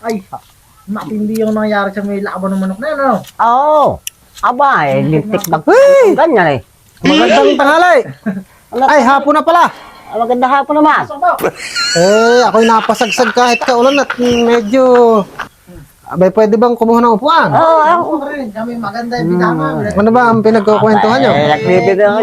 Ay, matindi yung nangyari sa may laban ng manok na yun, ano? Oo. Aba, lintik mag... Ganyan eh. Magandang tanghali. Ay, hapon na pala. Maganda hapon naman. Ako'y napasagsag kahit kaulan at medyo... Abay, pwede bang kumuha ng upuan? Oo, Ako rin, kami maganda yung bidama. Ano ba ang pinagkukwentuhan nyo? nagbibigay nga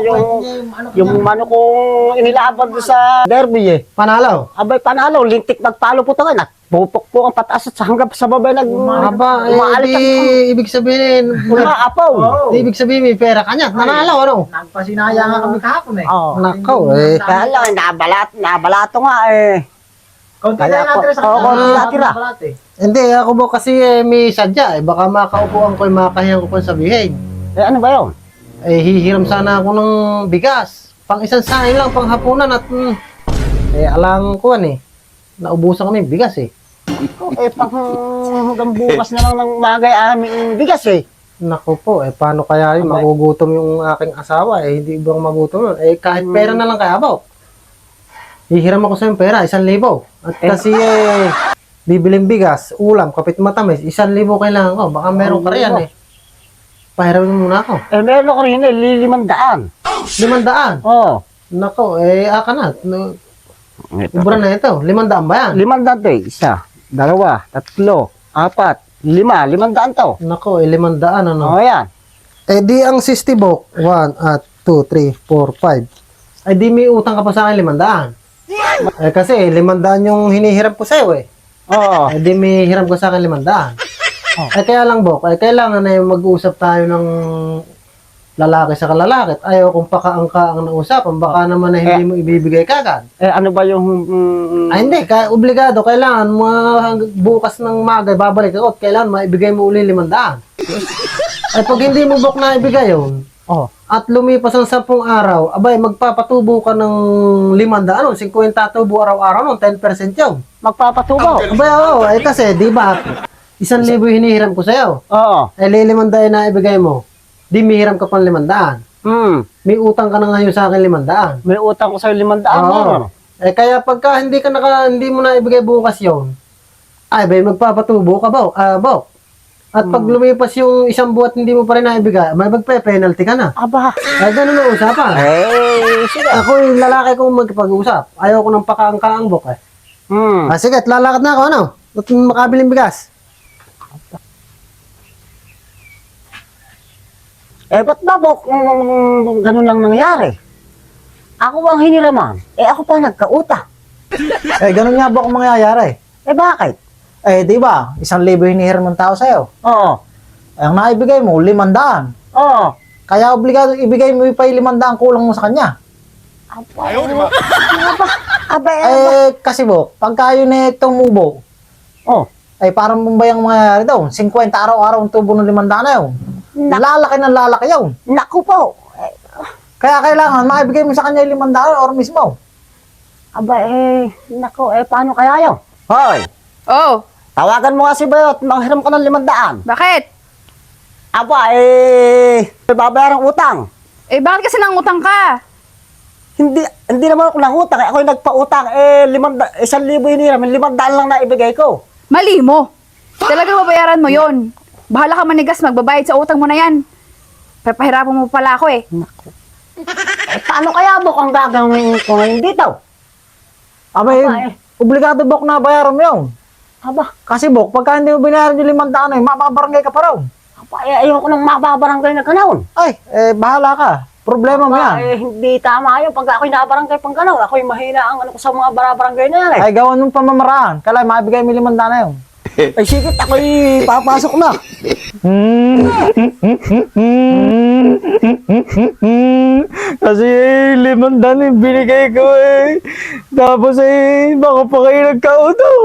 yung mano kong inilaban doon sa derby eh. Panalo? Abay, panalo, lintik magpalo po tayo. Pupok po ang pataas at hanggang sa babay Aba, umaalit di ibig sabihin... umaapaw. Di ibig sabihin may pera ka niya. Nanalo, ano? Nagpasinaya nga kami kahapon eh. Oo. Nakaw, eh. Kaya lang, nabalato nga eh. Konti Kaya na natira sa oo, konti natira. Hindi, ako ba kasi may sadya eh. Baka makaupuan ko, makahiyan ko kung sabihin. Eh, ano ba yun? Hihiram sana ako ng bigas. Pang isang sahin lang, pang hapunan at... alang ko naubusan kami bigas eh. Hanggang bukas na lang ng magay aming bigas eh. Naku po, paano kaya yun? Magugutom yung aking asawa eh. Hindi bang magutom yun? Kahit pera na lang kaya ba? Hihiram ako sa yung pera, 1,000. At kasi bibiling bigas, ulam, kapit matamis, 1,000 kailangan ko. Baka meron ka rin Pahiramin muna ako. Meron ko rin 500. 500? Oo. Nako, aka na. Ubra na ito. 500 ba yan? 500 eh. 1, 2, 3, 4, 5. 500 to. Nako, 500 ano? Oo, yan. Di ang 60 bok, 1, 2, 3, 4, 5. Di may utang ka pa sa akin 500. Kasi 500 yung hinihiram ko sa'yo eh. Oo. Di may hiram ko sa akin 500. Kaya lang bok, kailangan na mag-uusap tayo ng lalaki sa kalalaki. Ayaw kung pakaangka ang nausapan, baka naman na hindi mo ibibigay kagad. Ano ba yung... Hindi, obligado, kailangan bukas ng magay, babalik ako at kailangan maibigay mo uli 500. Pag hindi mo bok na ibigay yun, at lumipas ang 10 araw, abay, magpapatubo ka ng 500, 50 tubo araw-araw, 10% yun. Magpapatubo? Abay, oo, kasi, di ba, 1,000 hinihiram ko sa'yo. Oo. 500 na ibigay mo, di mihiram ka pang 500. May utang ka na ngayon sa akin 500. May utang ko sa'yo 500. Oo. Kaya pagka hindi mo na ibigay bukas yun, bay, magpapatubo ka ba? Bok. At pag lumipas yung 1 buwan hindi mo pa rin naibigay, may magpe-penalty ka na. Aba. Ganun ang usapan. Sige. Ako yung lalaki kong magpag-usap. Ayaw ko ng pakaangkaang bok eh. Sige, lalakad na ako, ano? At makabiling bigas. Ba't ba po ganun lang nangyari? Ako ang hiniraman. Ako pa nagkautang. Ganun nga ba kung mangyayari? Bakit? Di ba? 1,000 hinihiram ng tao sa'yo. Oo. Ang naibigay mo, 500. Oo. Kaya obligado ibigay mo pa yung 500 kulang mo sa kanya. Kasi bo, pagka yun tumubo, parang mumbayang mangyayari daw. 50 araw-araw ang tubo ng 500 na yun. Lalaki ng lalaki yun. Naku po. Kaya kailangan makibigay mo sa kanya yung 500 or mismo. Naku, paano kaya yun? Hoy, tawagan mo nga si Bayot, manghiram ka ng 500. Bakit? Babayarang utang. Bakit kasi nangutang ka? Hindi naman ako nangutang, ako yung nagpautang. 1,000 hiniram, 500 lang na ibigay ko. Mali mo. Talaga babayaran mo yon. Bahala ka manigas, magbabayad sa utang mo na yan. Papahirapan mo pala ako eh. Paano kaya bok ang gagawin ko ngayon dito? Obligado bok na bayaran mo yun. Kasi bok, pagka hindi mo binayaran yung 500, mapabarangay ka pa raw. Ayoko nang mababarangay na ganaon. Bahala ka. Problema mo yan. Hindi tama yun. Pag ako'y nabarangay pang ganaon, ako'y mahina ang ko sa mga barabarangay na yan Gawan mong pamamaraan. Kailangan makibigay mo yung 500 na yun. Sige, ako'y papasok na. Kasi 500 yung binigay ko Tapos baka pa kayo nagkautang.